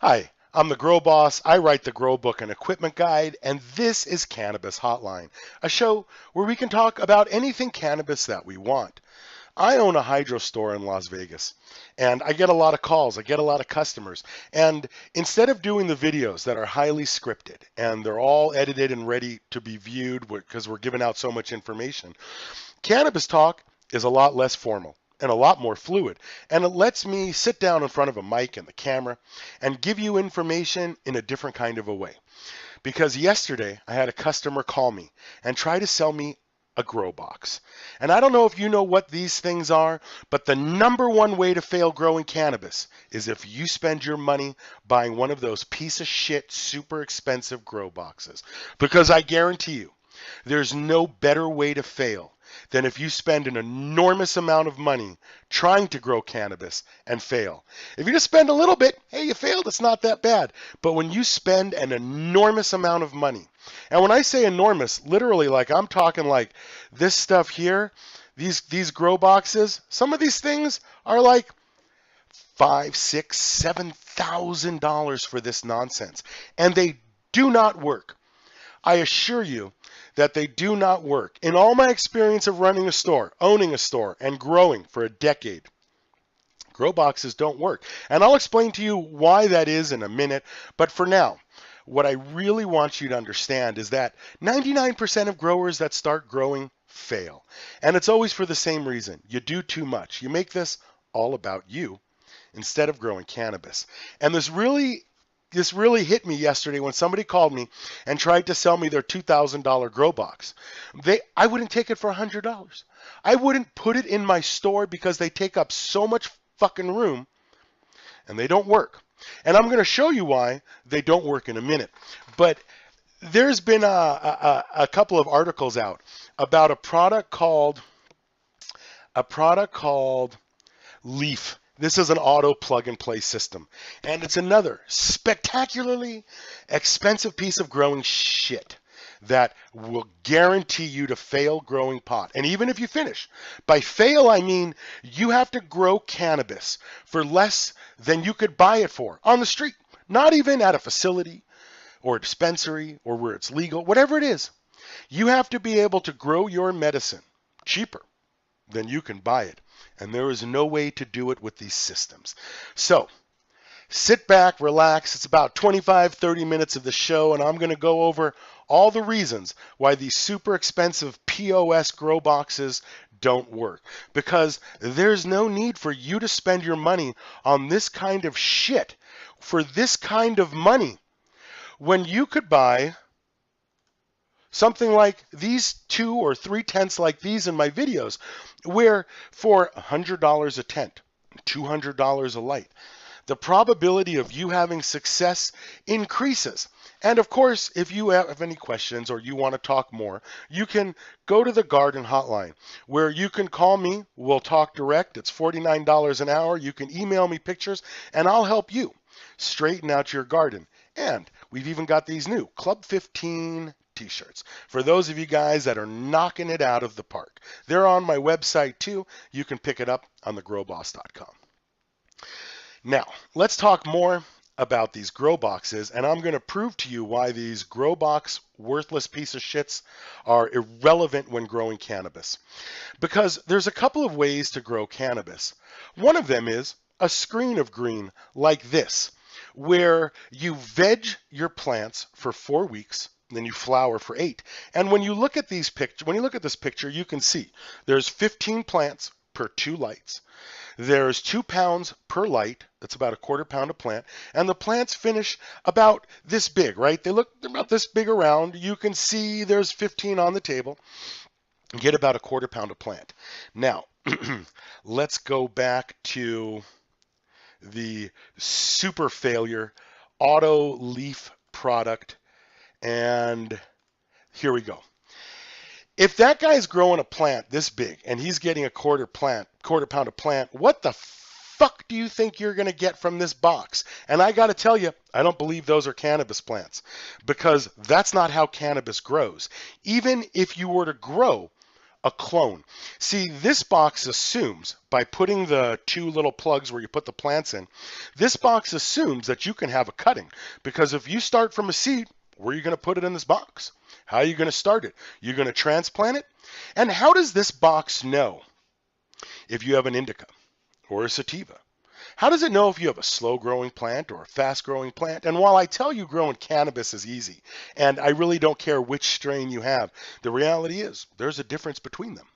Hi, I'm the Grow Boss. I write the Grow Book and Equipment Guide, and this is Cannabis Hotline, a show where we can talk about anything cannabis that we want. I own a hydro store in Las Vegas, and I get a lot of calls. I get a lot of customers. And instead of doing the videos that are highly scripted and they're all edited and ready to be viewed because we're giving out so much information, Cannabis Talk is a lot less formal and a lot more fluid. And it lets me sit down in front of a mic and the camera and give you information in a different kind of a way. Because yesterday I had a customer call me and try to sell me a grow box. And I don't know if you know what these things are, but the number one way to fail growing cannabis is if you spend your money buying one of those piece of shit, super expensive grow boxes. Because I guarantee you, there's no better way to fail than if you spend an enormous amount of money trying to grow cannabis and fail. If you just spend a little bit, hey, you failed, it's not that bad. But when you spend an enormous amount of money, and when I say enormous, literally, like I'm talking like this stuff here, these grow boxes, some of these things are like $5,000, $6,000, $7,000 for this nonsense. And they do not work. I assure you that they do not work. In all my experience of running a store, owning a store, and growing for a decade, grow boxes don't work. And I'll explain to you why that is in a minute. But for now, what I really want you to understand is that 99% of growers that start growing fail. And it's always for the same reason. You do too much. You make this all about you instead of growing cannabis. And this really hit me yesterday when somebody called me and tried to sell me their $2,000 grow box. I wouldn't take it for $100. I wouldn't put it in my store because they take up so much fucking room and they don't work. And I'm going to show you why they don't work in a minute. But there's been a couple of articles out about a product called Leaf. This is an auto plug-and-play system, and it's another spectacularly expensive piece of growing shit that will guarantee you to fail growing pot. And even if you finish, by fail I mean you have to grow cannabis for less than you could buy it for on the street, not even at a facility or a dispensary or where it's legal, whatever it is. You have to be able to grow your medicine cheaper than you can buy it. And there is no way to do it with these systems. So sit back, relax. It's about 25, 30 minutes of the show, and I'm going to go over all the reasons why these super expensive POS grow boxes don't work. Because there's no need for you to spend your money on this kind of shit for this kind of money when you could buy something like these 2 or 3 tents like these in my videos, where for $100 a tent, $200 a light, the probability of you having success increases. And of course, if you have any questions or you want to talk more, you can go to the garden hotline where you can call me. We'll talk direct. It's $49 an hour. You can email me pictures and I'll help you straighten out your garden. And we've even got these new Club 15 t-shirts for those of you guys that are knocking it out of the park. They're on my website too. You can pick it up on thegrowboss.com. Now, let's talk more about these grow boxes, and I'm going to prove to you why these grow box worthless piece of shits are irrelevant when growing cannabis. Because there's a couple of ways to grow cannabis. One of them is a screen of green like this, where you veg your plants for 4 weeks, then you flower for 8. And when you look at this picture, you can see there's 15 plants per 2 lights. There's 2 pounds per light. That's about a quarter pound a plant. And the plants finish about this big, right? They're about this big around. You can see there's 15 on the table. You get about a quarter pound a plant. Now, let's go back to the super failure auto leaf product. And here we go. If that guy's growing a plant this big and he's getting a quarter pound a plant, what the fuck do you think you're going to get from this box? And I got to tell you, I don't believe those are cannabis plants, because that's not how cannabis grows. Even if you were to grow a clone. See, this box assumes, by putting the two little plugs where you put the plants in, this box assumes that you can have a cutting. Because if you start from a seed, where are you going to put it in this box? How are you going to start it? You're going to transplant it? And how does this box know if you have an indica or a sativa? How does it know if you have a slow-growing plant or a fast-growing plant? And while I tell you growing cannabis is easy, and I really don't care which strain you have, the reality is there's a difference between them.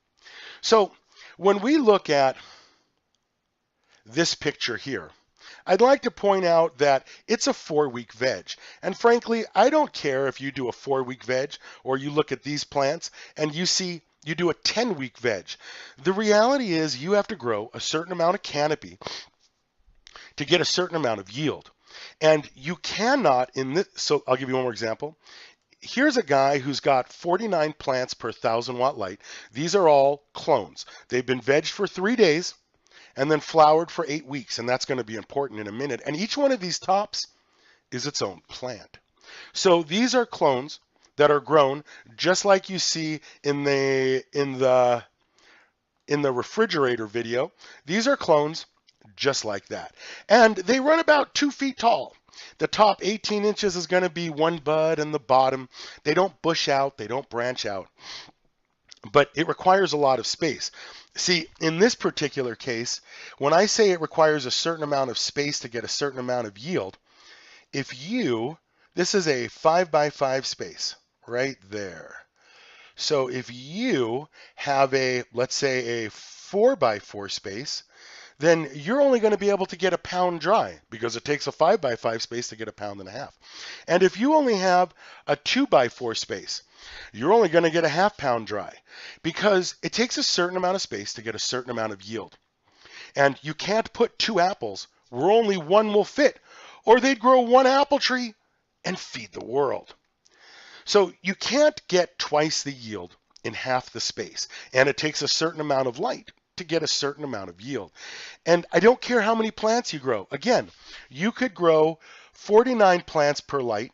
So when we look at this picture here, I'd like to point out that it's a 4-week veg. And frankly, I don't care if you do a 4-week veg or you look at these plants and you see you do a 10-week veg. The reality is you have to grow a certain amount of canopy to get a certain amount of yield. And you cannot in this, so I'll give you one more example. Here's a guy who's got 49 plants per 1,000-watt light. These are all clones. They've been vegged for 3 days and then flowered for 8 weeks, and that's going to be important in a minute. And each one of these tops is its own plant. So these are clones that are grown just like you see in the refrigerator video. These are clones just like that. And they run about 2 feet tall. The top 18 inches is going to be one bud, and the bottom, they don't bush out, they don't branch out. But it requires a lot of space. See, in this particular case, when I say it requires a certain amount of space to get a certain amount of yield, this is a 5x5 space right there. So if you have let's say a 4x4 space, then you're only going to be able to get a pound dry because it takes a 5x5 space to get a pound and a half. And if you only have a 2x4 space, you're only going to get a half pound dry because it takes a certain amount of space to get a certain amount of yield. And you can't put 2 apples where only one will fit, or they'd grow 1 apple tree and feed the world. So you can't get twice the yield in half the space, and it takes a certain amount of light to get a certain amount of yield. And I don't care how many plants you grow. Again, you could grow 49 plants per light.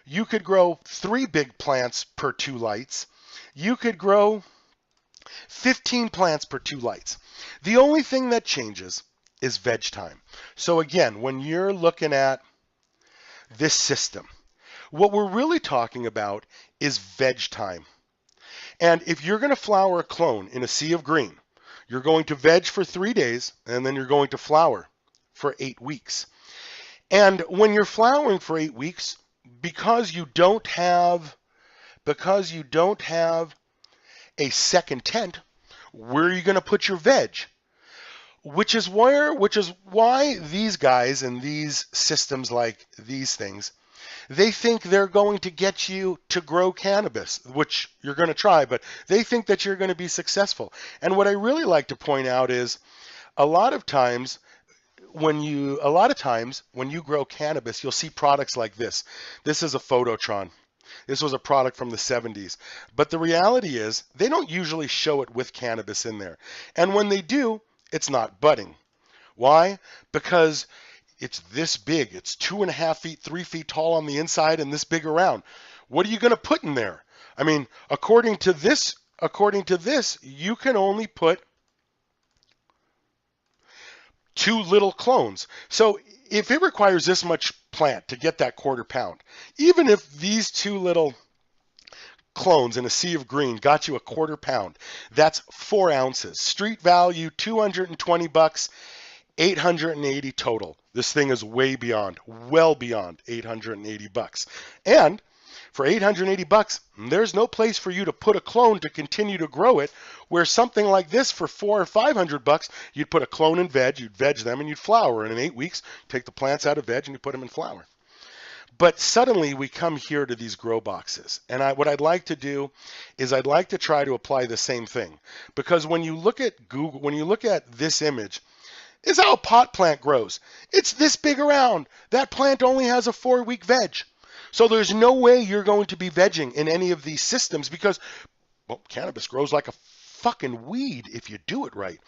You could grow 3 big plants per 2 lights. You could grow 15 plants per 2 lights. The only thing that changes is veg time. So again, when you're looking at this system, what we're really talking about is veg time. And if you're going to flower a clone in a sea of green, you're going to veg for 3 days, and then you're going to flower for 8 weeks. And when you're flowering for 8 weeks, because you don't have a second tent, where are you going to put your veg? Which is why these guys and these systems like these things, they think they're going to get you to grow cannabis, which you're going to try, but they think that you're going to be successful. And what I really like to point out is a lot of times when you grow cannabis, you'll see products like this. This is a Phototron. This was a product from the 70s. But the reality is they don't usually show it with cannabis in there. And when they do, it's not budding. Why? Because it's this big. It's 2.5 feet, 3 feet tall on the inside and this big around. What are you going to put in there? I mean, according to this, you can only put 2 little clones. So if it requires this much plant to get that 1/4 pound, even if these 2 little clones in a sea of green got you a 1/4 pound, that's 4 ounces. Street value, $220, 880 total. This thing is well beyond $880. And for $880, there's no place for you to put a clone to continue to grow it, where something like this for $400 or $500, you'd put a clone in veg, you'd veg them, and you'd flower. And in 8 weeks, take the plants out of veg and you put them in flower. But suddenly we come here to these grow boxes. And what I'd like to do is I'd like to try to apply the same thing. Because when you look at Google, when you look at this image, is how a pot plant grows. It's this big around. That plant only has a 4-week veg. So there's no way you're going to be vegging in any of these systems because, well, cannabis grows like a fucking weed if you do it right.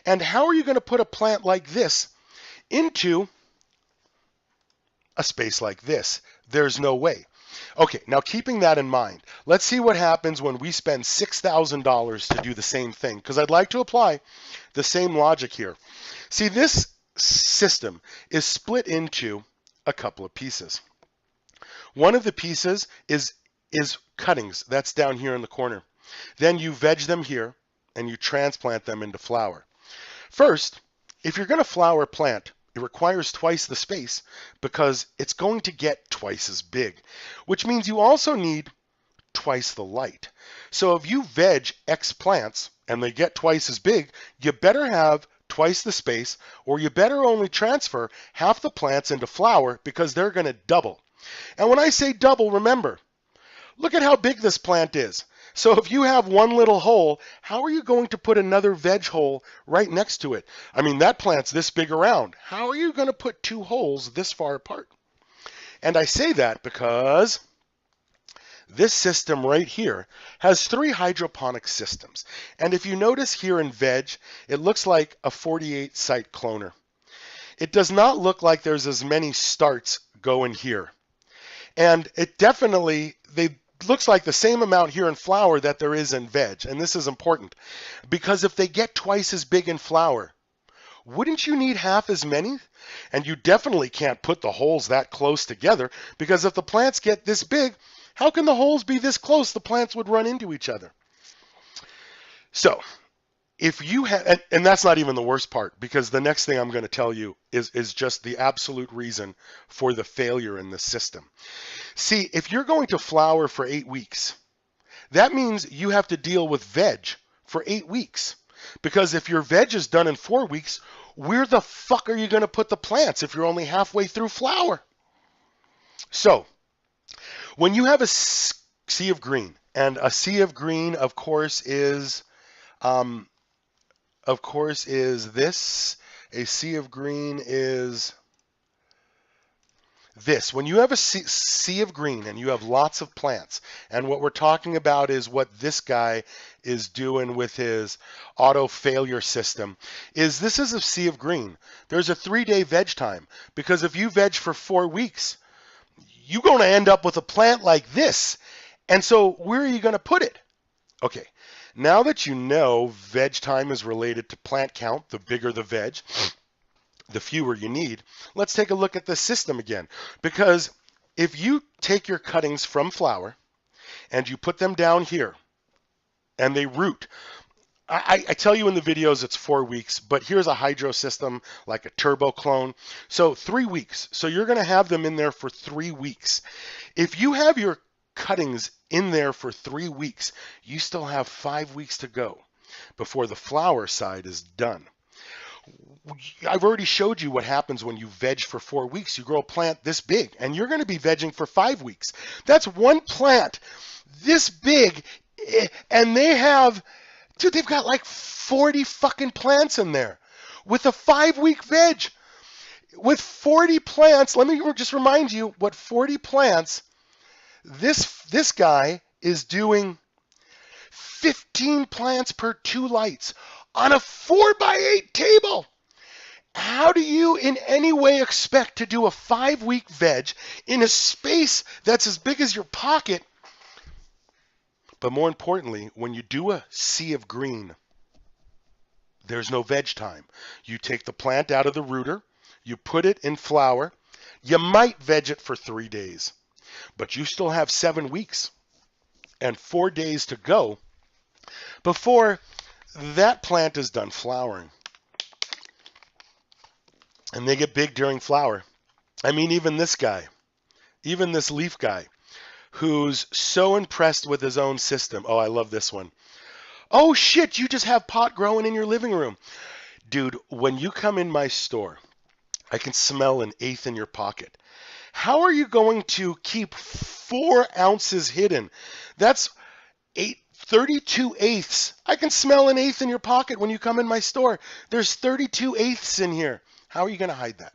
And how are you going to put a plant like this into a space like this? There's no way. Okay, now keeping that in mind, let's see what happens when we spend $6,000 to do the same thing, because I'd like to apply the same logic here. See, this system is split into a couple of pieces. One of the pieces is cuttings. That's down here in the corner. Then you veg them here, and you transplant them into flower. First, if you're going to flower a plant, it requires twice the space because it's going to get twice as big, which means you also need twice the light. So if you veg X plants and they get twice as big, you better have twice the space, or you better only transfer half the plants into flower because they're going to double. And when I say double, remember, look at how big this plant is. So if you have one little hole, how are you going to put another veg hole right next to it? I mean, that plant's this big around. How are you going to put two holes this far apart? And I say that because this system right here has 3 hydroponic systems. And if you notice here in veg, it looks like a 48 site cloner. It does not look like there's as many starts going here. And it definitely, looks like the same amount here in flower that there is in veg. And this is important because if they get twice as big in flower, wouldn't you need half as many? And you definitely can't put the holes that close together because if the plants get this big, how can the holes be this close? The plants would run into each other. So if you have, and that's not even the worst part, because the next thing I'm going to tell you is just the absolute reason for the failure in this system. See, if you're going to flower for 8 weeks, that means you have to deal with veg for 8 weeks. Because if your veg is done in 4 weeks, where the fuck are you going to put the plants if you're only halfway through flower? So, when you have a sea of green, and a sea of green, of course, is this. A sea of green is this. When you have a sea of green and you have lots of plants, and what we're talking about is what this guy is doing with his auto failure system, this is a sea of green. There's a 3-day veg time, because if you veg for 4 weeks, you're going to end up with a plant like this. And so where are you going to put it? Okay, now that you know veg time is related to plant count, the bigger the veg, the fewer you need, let's take a look at the system again. Because if you take your cuttings from flower and you put them down here and they root, I tell you in the videos it's 4 weeks, but here's a hydro system like a turbo clone. So 3 weeks. So you're going to have them in there for 3 weeks. If you have your cuttings in there for 3 weeks, you still have 5 weeks to go before the flower side is done. I've already showed you what happens when you veg for 4 weeks. You grow a plant this big, and you're going to be vegging for 5 weeks. That's one plant this big, and they've got like 40 fucking plants in there with a 5-week veg. With 40 plants, let me just remind you what 40 plants, this guy is doing 15 plants per 2 lights on a 4x8 table. How do you in any way expect to do a 5-week veg in a space that's as big as your pocket? But more importantly, when you do a sea of green, there's no veg time. You take the plant out of the rooter, you put it in flower, you might veg it for 3 days, but you still have 7 weeks and 4 days to go before that plant is done flowering. And they get big during flower. I mean, even this guy, even this leaf guy, who's so impressed with his own system. Oh, I love this one. Oh shit, you just have pot growing in your living room. Dude, when you come in my store, I can smell an eighth in your pocket. How are you going to keep 4 ounces hidden? That's 32 eighths. I can smell an eighth in your pocket when you come in my store. There's 32 eighths in here. How are you going to hide that?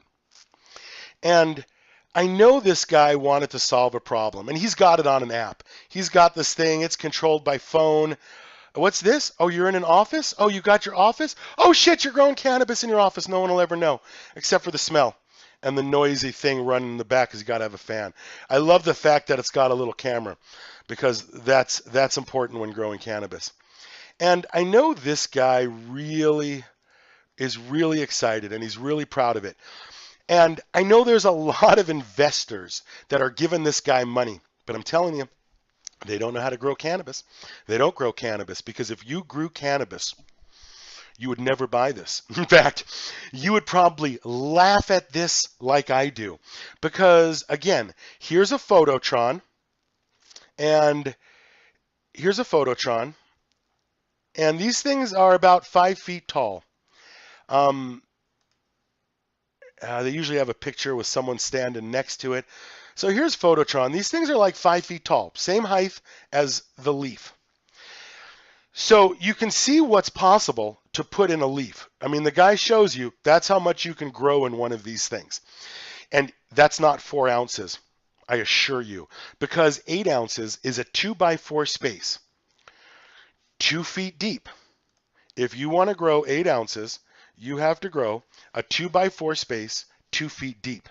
And I know this guy wanted to solve a problem, and he's got it on an app. He's got this thing. It's controlled by phone. What's this? Oh, you're in an office? Oh, you got your office? Oh, shit, you're growing cannabis in your office. No one will ever know, except for the smell. and the noisy thing running in the back is you got to have a fan. I love the fact that it's got a little camera because that's important when growing cannabis. And I know this guy really is really excited and he's really proud of it. And I know there's a lot of investors that are giving this guy money, but I'm telling you, they don't know how to grow cannabis. They don't grow cannabis because if you grew cannabis, you would never buy this. In fact, you would probably laugh at this like I do. Because again, here's a Phototron, and here's a Phototron, and these things are about 5 feet tall. They usually have a picture with someone standing next to it. So here's Phototron. These things are like 5 feet tall, same height as the leaf. So you can see what's possible to put in a leaf. I mean, the guy shows you that's how much you can grow in one of these things. And that's not 4 ounces, I assure you, because 8 ounces is a 2x4 space, 2 feet deep. If you want to grow 8 ounces, you have to grow a 2x4 space, 2 feet deep.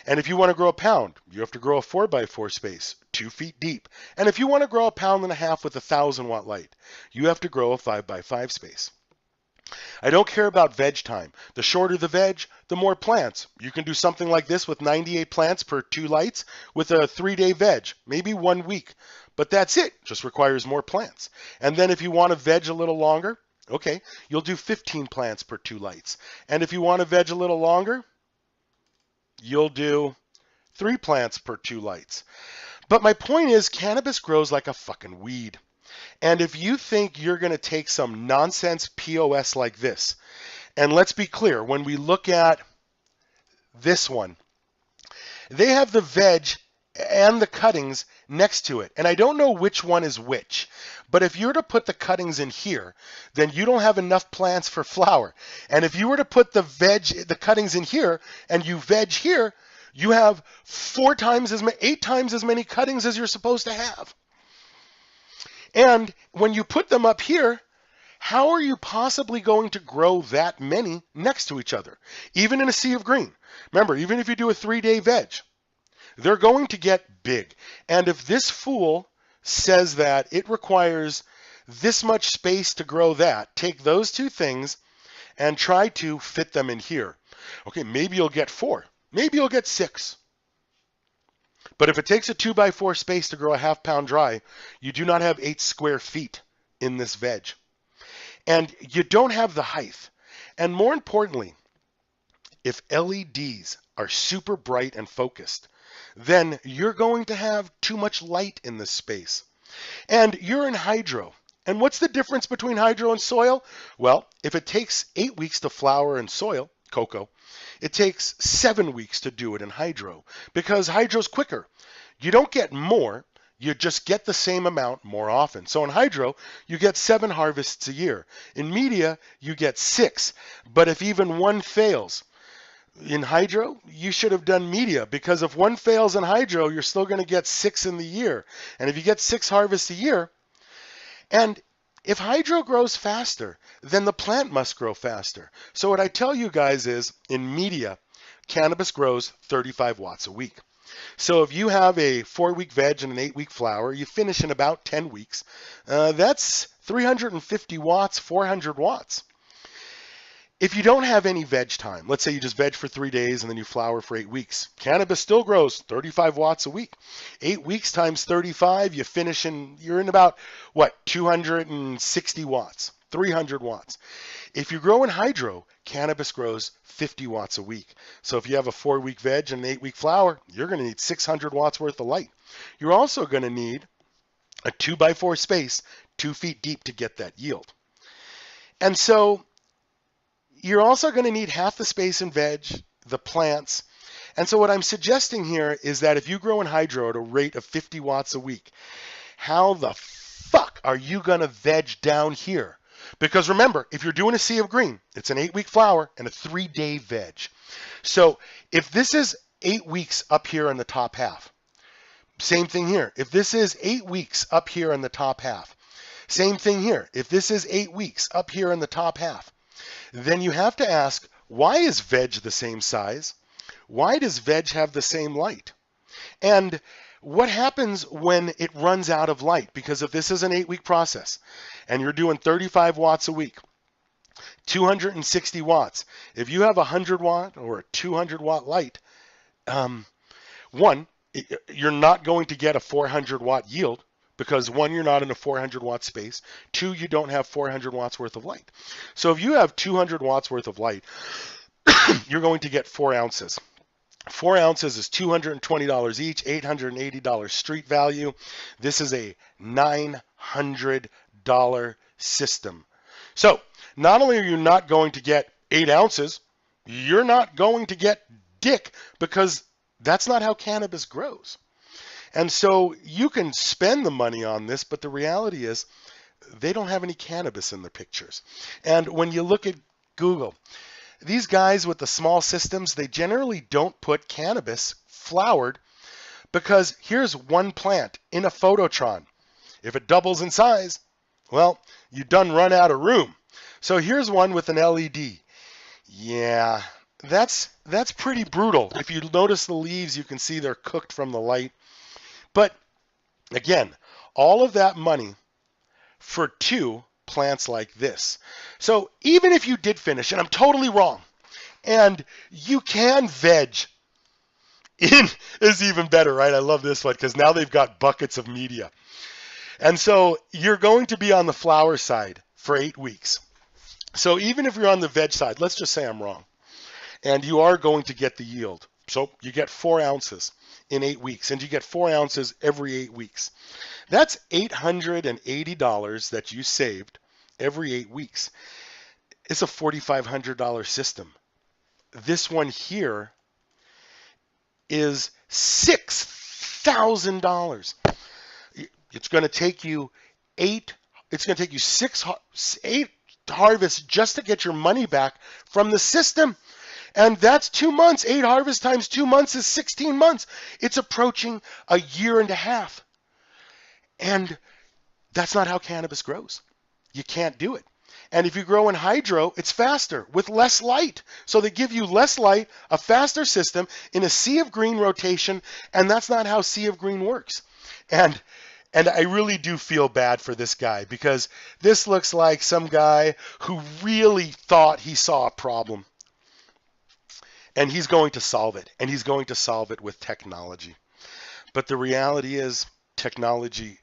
And if you want to grow a pound, you have to grow a 4x4 space, 2 feet deep. And if you want to grow a 1.5 pounds with a 1,000-watt light, you have to grow a 5x5 space. I don't care about veg time. The shorter the veg, the more plants. You can do something like this with 98 plants per 2 lights with a 3-day veg, maybe 1 week. But that's it. Just requires more plants. And then if you want to veg a little longer, okay, you'll do 15 plants per 2 lights. And if you want to veg a little longer, you'll do 3 plants per 2 lights. But my point is, cannabis grows like a fucking weed. And if you think you're going to take some nonsense POS like this, and let's be clear, when we look at this one, they have the veg and the cuttings next to it. And I don't know which one is which. But if you were to put the cuttings in here, then you don't have enough plants for flower. And if you were to put the cuttings in here and you veg here, you have 8 times as many cuttings as you're supposed to have. And when you put them up here, how are you possibly going to grow that many next to each other? Even in a sea of green. Remember, even if you do a 3-day veg, they're going to get big. And if this fool says that it requires this much space to grow that, take those 2 things and try to fit them in here. Okay, maybe you'll get 4. Maybe you'll get 6. But if it takes a 2x4 space to grow a 1/2 pound dry, you do not have 8 square feet in this veg. And you don't have the height. And more importantly, if LEDs are super bright and focused, then you're going to have too much light in this space. And you're in hydro. And what's the difference between hydro and soil? Well, if it takes 8 weeks to flower in soil, cocoa, it takes 7 weeks to do it in hydro because hydro's quicker. You don't get more, you just get the same amount more often. So in hydro, you get 7 harvests a year. In media, you get 6. But if even one fails, in hydro, you should have done media because if one fails in hydro, you're still going to get 6 in the year. And if you get 6 harvests a year, and if hydro grows faster, then the plant must grow faster. So what I tell you guys is, in media, cannabis grows 35 watts a week. So if you have a 4-week veg and an 8-week flower, you finish in about 10 weeks. That's 350 watts, 400 watts. If you don't have any veg time, let's say you just veg for 3 days and then you flower for 8 weeks, cannabis still grows 35 watts a week. 8 weeks times 35, you're in about, 260 watts, 300 watts. If you grow in hydro, cannabis grows 50 watts a week. So if you have a 4-week veg and an 8-week flower, you're going to need 600 watts worth of light. You're also going to need a 2x4 space, 2 feet deep to get that yield. And so you're also going to need half the space in veg, the plants. And so what I'm suggesting here is that if you grow in hydro at a rate of 50 watts a week, how the fuck are you going to veg down here? Because remember, if you're doing a sea of green, it's an 8-week flower and a 3-day veg. So if this is 8 weeks up here in the top half, same thing here. If this is 8 weeks up here in the top half, same thing here. If this is 8 weeks up here in the top half, then you have to ask, why is veg the same size? Why does veg have the same light? And what happens when it runs out of light? Because if this is an 8-week process and you're doing 35 watts a week, 260 watts, if you have a 100 watt or a 200 watt light, one, you're not going to get a 400 watt yield because one, you're not in a 400 watt space. Two, you don't have 400 watts worth of light. So if you have 200 watts worth of light, you're going to get 4 ounces. 4 ounces is $220 each, $880 street value. This is a $900 system. So not only are you not going to get 8 ounces, you're not going to get dick because that's not how cannabis grows. And so you can spend the money on this, but the reality is they don't have any cannabis in their pictures. And when you look at Google, these guys with the small systems, they generally don't put cannabis flowered because here's one plant in a phototron. If it doubles in size, well, you done run out of room. So here's one with an LED. Yeah, that's pretty brutal. If you notice the leaves, you can see they're cooked from the light. But again, all of that money for 2 plants like this. So even if you did finish, and I'm totally wrong, and you can veg in is even better, right? I love this one because now they've got buckets of media. And so you're going to be on the flower side for 8 weeks. So even if you're on the veg side, let's just say I'm wrong, and you are going to get the yield. So you get 4 ounces in 8 weeks, and you get 4 ounces every 8 weeks. That's $880 that you saved every 8 weeks. It's a $4,500 system. This one here is $6,000. It's going to take you 8 harvests just to get your money back from the system. And that's 2 months. 8 harvests times 2 months is 16 months. It's approaching a year and a half. And that's not how cannabis grows. You can't do it. And if you grow in hydro, it's faster with less light. So they give you less light, a faster system in a sea of green rotation, and that's not how sea of green works. And I really do feel bad for this guy because this looks like some guy who really thought he saw a problem. And he's going to solve it, and he's going to solve it with technology. But the reality is technology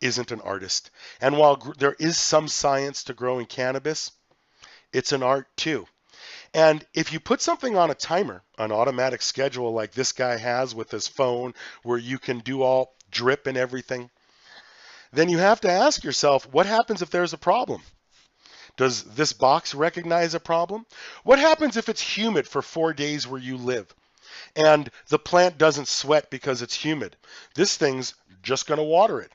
isn't an artist. And while there is some science to growing cannabis, it's an art too. And if you put something on a timer, an automatic schedule like this guy has with his phone where you can do all drip and everything, then you have to ask yourself, what happens if there's a problem? Does this box recognize a problem? What happens if it's humid for 4 days where you live and the plant doesn't sweat because it's humid? This thing's just going to water it.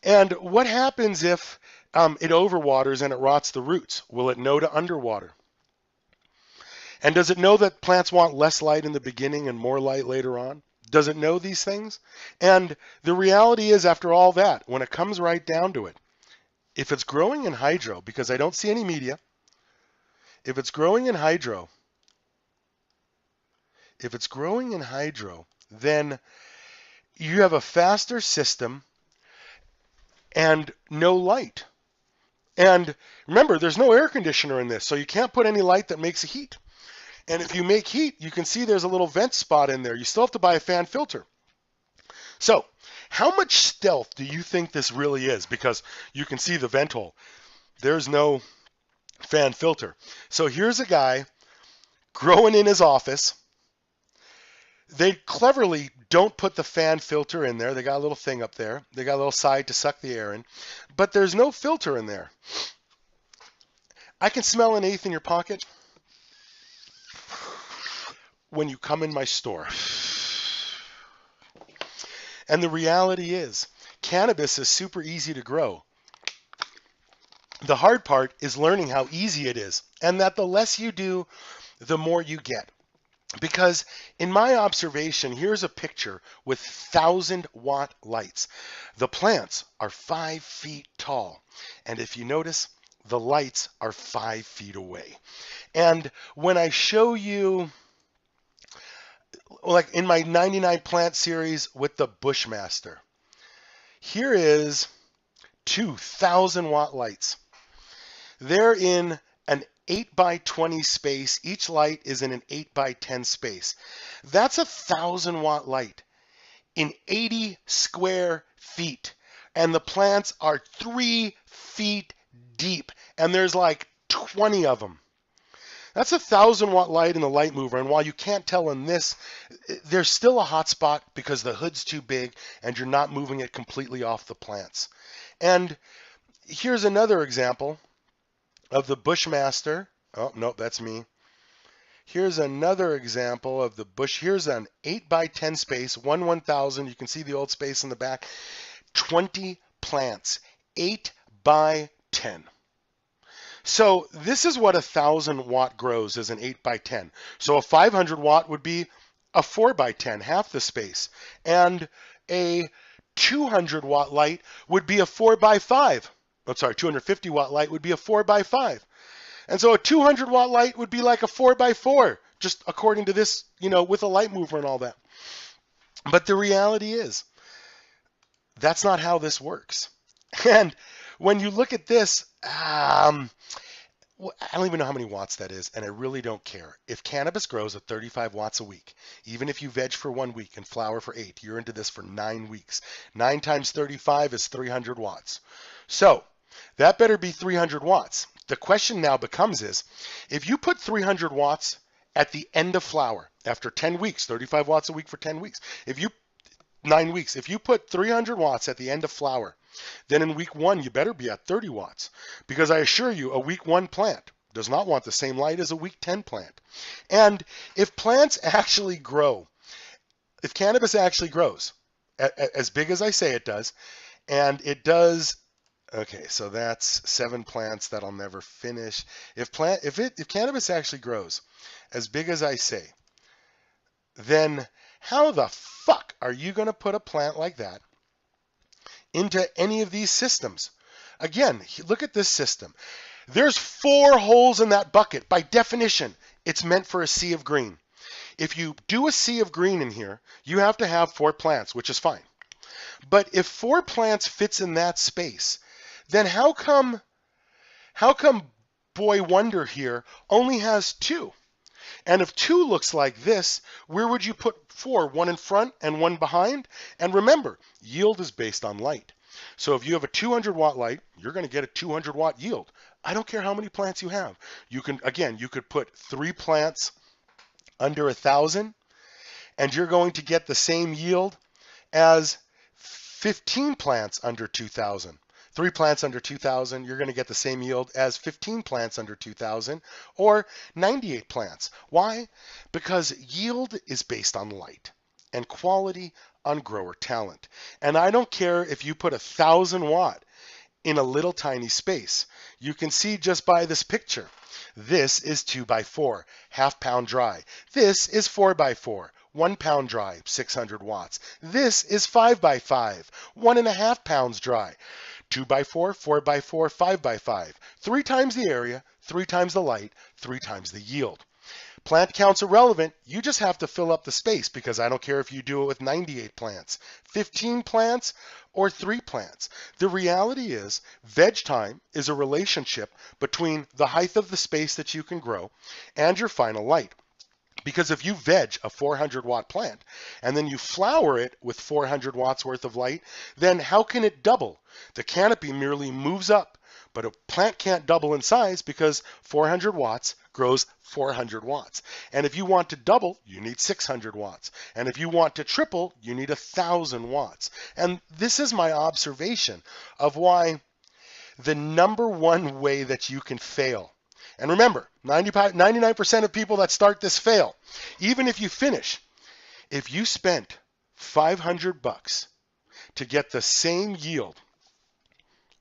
And what happens if it overwaters and it rots the roots? Will it know to underwater? And does it know that plants want less light in the beginning and more light later on? Does it know these things? And the reality is, after all that, when it comes right down to it, if it's growing in hydro, because I don't see any media, if it's growing in hydro, then you have a faster system and no light. And remember, there's no air conditioner in this, so you can't put any light that makes heat. And if you make heat, you can see there's a little vent spot in there. You still have to buy a fan filter. So how much stealth do you think this really is? Because you can see the vent hole. There's no fan filter. So here's a guy growing in his office. They cleverly don't put the fan filter in there. They got a little thing up there. They got a little side to suck the air in. But there's no filter in there. I can smell an eighth in your pocket when you come in my store. And the reality is, cannabis is super easy to grow. The hard part is learning how easy it is, and that the less you do, the more you get. Because in my observation, here's a picture with 1,000-watt lights. The plants are 5 feet tall. And if you notice, the lights are 5 feet away. And when I show you like in my 99 plant series with the Bushmaster, here is 2,000-watt lights. They're in an 8 by 20 space. Each light is in an 8 by 10 space. That's a 1,000-watt light in 80 square feet. And the plants are 3 feet deep. And there's like 20 of them. That's a 1,000-watt light in the light mover. And while you can't tell in this, there's still a hot spot because the hood's too big and you're not moving it completely off the plants. And here's another example of the Bushmaster. Oh, no, that's me. Here's another example of the Bush. Here's an 8 by 10 space, 1/1000. You can see the old space in the back. 20 plants, 8 by 10. So this is what a 1,000-watt grows as an 8 by 10. So a 500-watt would be a 4 by 10, half the space. And a 200-watt light would be a 4 by 5. I'm sorry, 250-watt light would be a 4 by 5. And so a 200-watt light would be like a 4 by 4, just according to this, with a light mover and all that. But the reality is, that's not how this works. And when you look at this, I don't even know how many watts that is, and I really don't care. If cannabis grows at 35 watts a week, even if you veg for 1 week and flower for 8, you're into this for 9 weeks. 9 times 35 is 300 watts. So that better be 300 watts. The question now becomes is, if you put 300 watts at the end of flower, after 10 weeks, 35 watts a week for 10 weeks, 9 weeks, if you put 300 watts at the end of flower, then in week 1, you better be at 30 watts. Because I assure you, a week 1 plant does not want the same light as a week 10 plant. And if plants actually grow, if cannabis actually grows, as big as I say it does, and it does, okay, so that's 7 plants that I'll never finish. If cannabis actually grows as big as I say, then how the fuck are you going to put a plant like that into any of these systems? Again, look at this system. There's 4 holes in that bucket. By definition, it's meant for a sea of green. If you do a sea of green in here, you have to have 4 plants, which is fine. But if 4 plants fits in that space, then how come Boy Wonder here only has 2? And if 2 looks like this, where would you put 4? 1 in front and 1 behind? And remember, yield is based on light. So if you have a 200-watt light, you're going to get a 200-watt yield. I don't care how many plants you have. You could put 3 plants under 1,000, and you're going to get the same yield as 15 plants under 2,000. 3 plants under 2,000, you're going to get the same yield as 15 plants under 2,000 or 98 plants. Why? Because yield is based on light and quality on grower talent. And I don't care if you put 1,000 watt in a little tiny space. You can see just by this picture. This is 2 by 4, half-pound dry. This is 4 by 4. 1 pound dry, 600 watts. This is 5 by 5, 1.5 pounds dry. 2 by 4, 4 by 4, 5 by 5. 3 times the area, 3 times the light, 3 times the yield. Plant count's irrelevant. You just have to fill up the space because I don't care if you do it with 98 plants, 15 plants, or 3 plants. The reality is veg time is a relationship between the height of the space that you can grow and your final light. Because if you veg a 400-watt plant and then you flower it with 400 watts worth of light, then how can it double? The canopy merely moves up, but a plant can't double in size because 400 watts grows 400 watts. And if you want to double, you need 600 watts. And if you want to triple, you need 1,000 watts. And this is my observation of why the number one way that you can fail. And remember, 99% of people that start this fail. Even if you finish, if you spent $500 to get the same yield,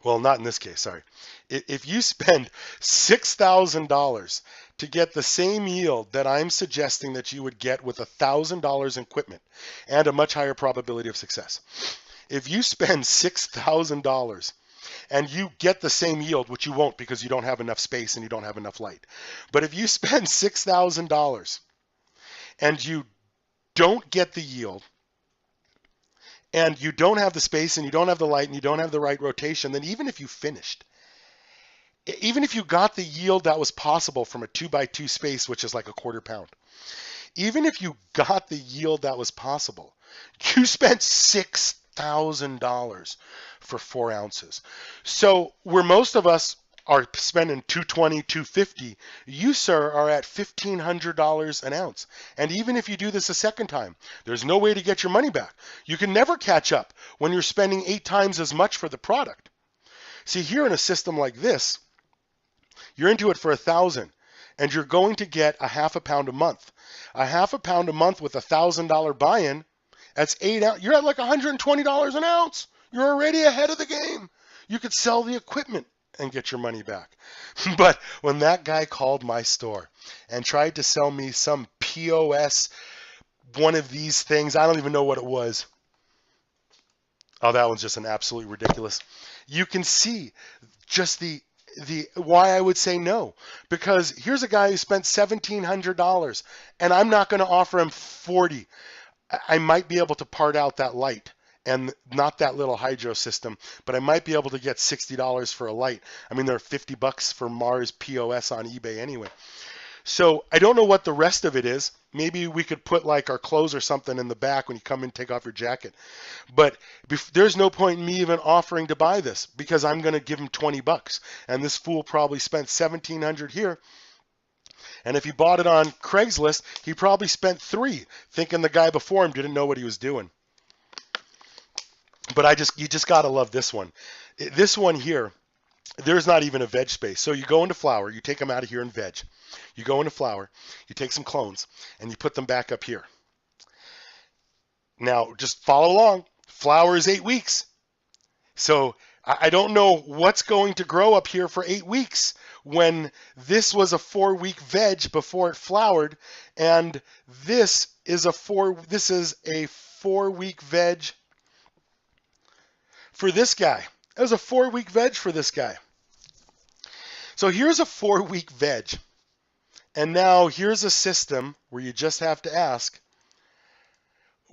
well, not in this case, sorry. If you spend $6,000 to get the same yield that I'm suggesting that you would get with $1,000 in equipment and a much higher probability of success, if you spend $6,000 and you get the same yield, which you won't because you don't have enough space and you don't have enough light. But if you spend $6,000 and you don't get the yield, and you don't have the space, and you don't have the light, and you don't have the right rotation, then even if you finished, even if you got the yield that was possible from a 2x2 space, which is like a quarter pound, even if you got the yield that was possible, you spent $6,000 for 4 ounces. So where most of us are spending $220, $250, you, sir, are at $1,500 an ounce. And even if you do this a second time, there's no way to get your money back. You can never catch up when you're spending 8 times as much for the product. See, here in a system like this, you're into it for $1,000, and you're going to get a half a pound a month. A half a pound a month with $1,000 buy-in, that's 8 ounces. You're at like $120 an ounce. You're already ahead of the game. You could sell the equipment and get your money back. But when that guy called my store and tried to sell me some POS, one of these things, I don't even know what it was. Oh, that one's just an absolutely ridiculous. You can see just the why I would say no, because here's a guy who spent $1,700 and I'm not going to offer him 40. I might be able to part out that light and not that little hydro system, but I might be able to get $60 for a light. I mean, there are $50 for Mars POS on eBay anyway. So I don't know what the rest of it is. Maybe we could put like our clothes or something in the back when you come in and take off your jacket. But there's no point in me even offering to buy this because I'm going to give him $20. And this fool probably spent $1,700 here. And if he bought it on Craigslist, he probably spent $3, thinking the guy before him didn't know what he was doing. But you just got to love this one. This one here, there's not even a veg space. So you go into flour, you take them out of here in veg. You go into flour, you take some clones, and you put them back up here. Now, just follow along. Flour is 8 weeks. So I don't know what's going to grow up here for 8 weeks when this was a 4-week veg before it flowered, and this is a 4-week veg for this guy. It was a 4-week veg for this guy. So here's a 4-week veg. And now here's a system where you just have to ask,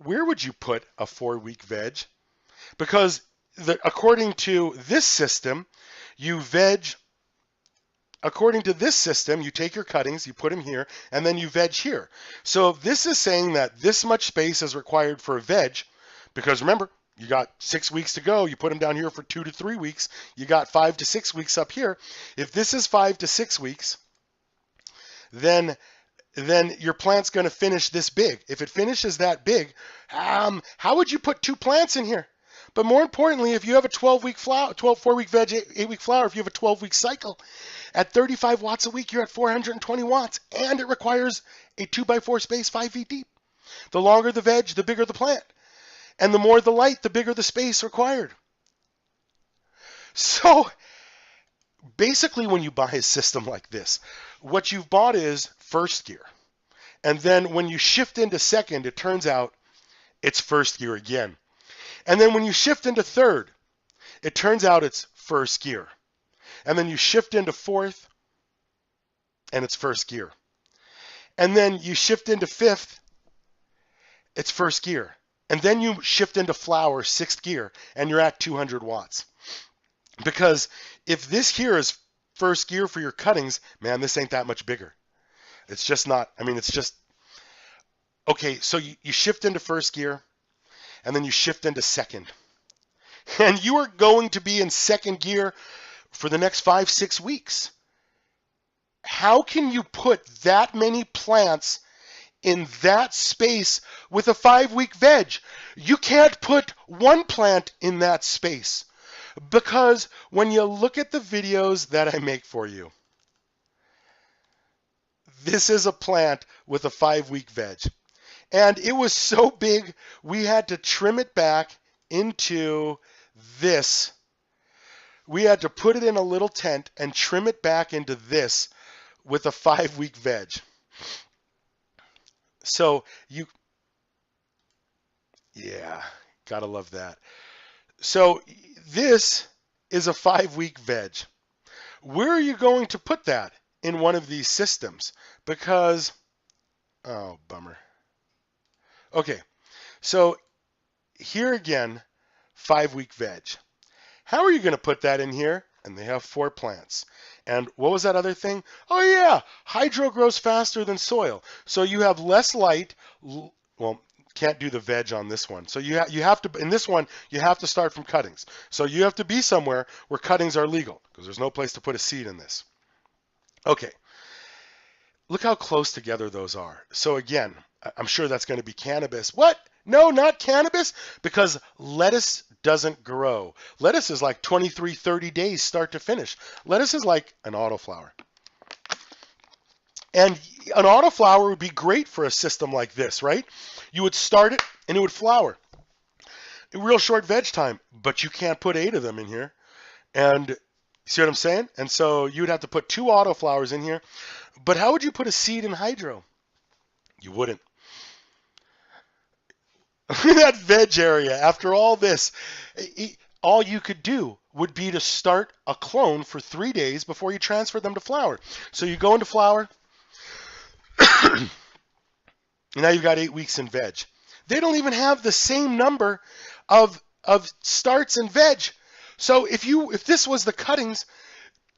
where would you put a 4-week veg? Because according to this system, you take your cuttings, you put them here, and then you veg here. So this is saying that this much space is required for a veg, because remember, you got 6 weeks to go. You put them down here for 2 to 3 weeks. You got 5 to 6 weeks up here. If this is 5 to 6 weeks, then your plant's going to finish this big. If it finishes that big, how would you put 2 plants in here? But more importantly, if you have a 4-week veg, 8-week flower, if you have a 12-week cycle, at 35 watts a week, you're at 420 watts, and it requires a 2x4 space 5 feet deep. The longer the veg, the bigger the plant. And the more the light, the bigger the space required. So basically, when you buy a system like this, what you've bought is first gear. And then when you shift into second, it turns out it's first gear again. And then when you shift into third, it turns out it's first gear. And then you shift into fourth, and it's first gear. And then you shift into fifth, it's first gear. And then you shift into flower, 6th gear, and you're at 200 watts. Because if this here is first gear for your cuttings, man, this ain't that much bigger. It's just not, it's just, okay, so you shift into first gear, and then you shift into second. And you are going to be in second gear for the next 5-6 weeks. How can you put that many plants in that space with a 5-week veg? You can't put 1 plant in that space. Because when you look at the videos that I make for you, this is a plant with a 5-week veg. And it was so big, we had to trim it back into this. We had to put it in a little tent and trim it back into this with a 5-week veg. So yeah, gotta love that. So this is a 5-week veg. Where are you going to put that in one of these systems? Because, oh, bummer. Okay, so here again, 5-week veg. How are you going to put that in here? And they have 4 plants. And what was that other thing? Oh yeah, hydro grows faster than soil. So you have less light. Well, can't do the veg on this one. So you have to, in this one, you have to start from cuttings. So you have to be somewhere where cuttings are legal because there's no place to put a seed in this. Okay, look how close together those are. So again, I'm sure that's going to be cannabis. What? No, not cannabis, because lettuce doesn't grow. Lettuce is like 23, 30 days start to finish. Lettuce is like an autoflower. And an autoflower would be great for a system like this, right? You would start it and it would flower. Real short veg time, but you can't put 8 of them in here. And see what I'm saying? And so you would have to put 2 autoflowers in here. But how would you put a seed in hydro? You wouldn't. That veg area, after all this, all you could do would be to start a clone for 3 days before you transfer them to flower. So you go into flower, and now you've got 8 weeks in veg. They don't even have the same number of starts in veg. So if this was the cuttings,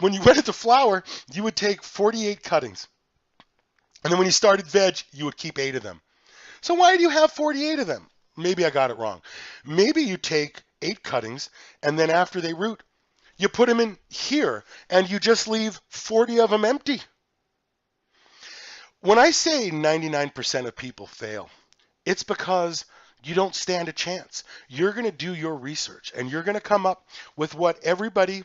when you went into flower, you would take 48 cuttings. And then when you started veg, you would keep 8 of them. So why do you have 48 of them? Maybe I got it wrong. Maybe you take 8 cuttings, and then after they root, you put them in here, and you just leave 40 of them empty. When I say 99% of people fail, it's because you don't stand a chance. You're going to do your research, and you're going to come up with what everybody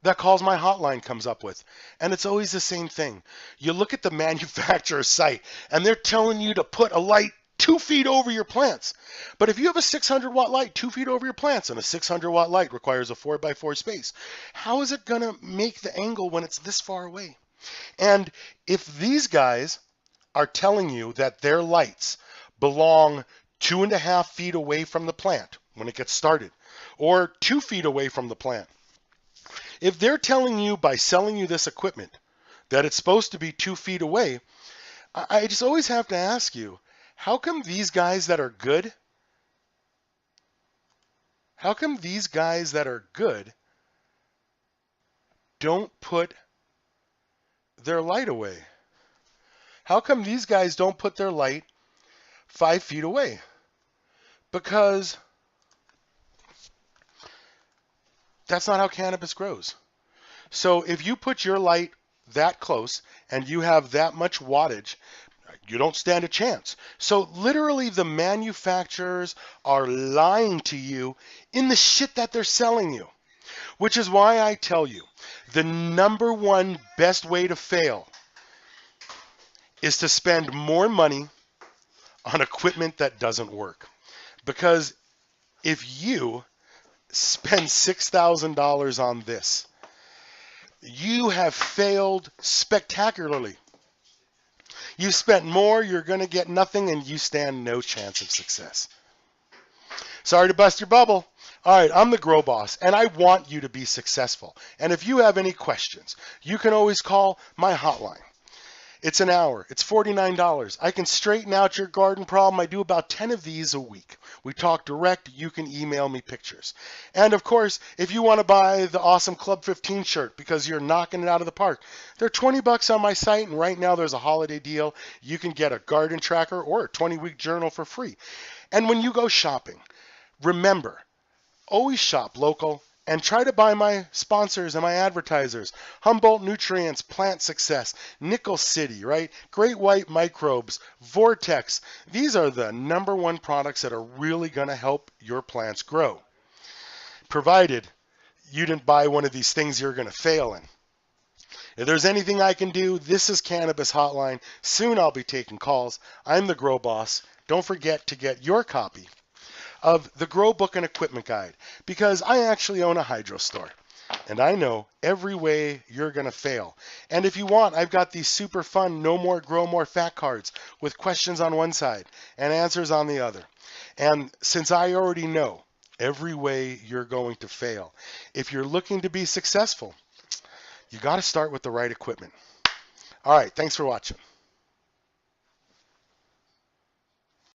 that calls my hotline comes up with. And it's always the same thing. You look at the manufacturer's site, and they're telling you to put a light 2 feet over your plants. But if you have a 600-watt light 2 feet over your plants, and a 600-watt light requires a 4x4 space, how is it going to make the angle when it's this far away? And if these guys are telling you that their lights belong 2.5 feet away from the plant when it gets started, or 2 feet away from the plant, if they're telling you by selling you this equipment that it's supposed to be 2 feet away, I just always have to ask you, how come these guys that are good, don't put their light away? How come these guys don't put their light 5 feet away? Because that's not how cannabis grows. So if you put your light that close and you have that much wattage, you don't stand a chance. So literally the manufacturers are lying to you in the shit that they're selling you. Which is why I tell you, the number one best way to fail is to spend more money on equipment that doesn't work. Because if you spend $6,000 on this, you have failed spectacularly. You spent more, you're going to get nothing, and you stand no chance of success. Sorry to bust your bubble. All right, I'm the Grow Boss, and I want you to be successful. And if you have any questions, you can always call my hotline. It's an hour. It's $49. I can straighten out your garden problem. I do about 10 of these a week. We talk direct. You can email me pictures. And of course, if you want to buy the awesome Club 15 shirt because you're knocking it out of the park, they're $20 on my site. And right now there's a holiday deal. You can get a garden tracker or a 20-week journal for free. And when you go shopping, remember, always shop local. And try to buy my sponsors and my advertisers. Humboldt Nutrients, Plant Success, Nickel City, right? Great White Microbes, Vortex. These are the number one products that are really going to help your plants grow. Provided you didn't buy one of these things you're going to fail in. If there's anything I can do, this is Cannabis Hotline. Soon I'll be taking calls. I'm the Grow Boss. Don't forget to get your copy of the Grow Book and Equipment Guide, because I actually own a hydro store and I know every way you're going to fail. And if you want, I've got these super fun No More Grow More Fat cards with questions on one side and answers on the other. And since I already know every way you're going to fail, if you're looking to be successful, you got to start with the right equipment. All right, thanks for watching.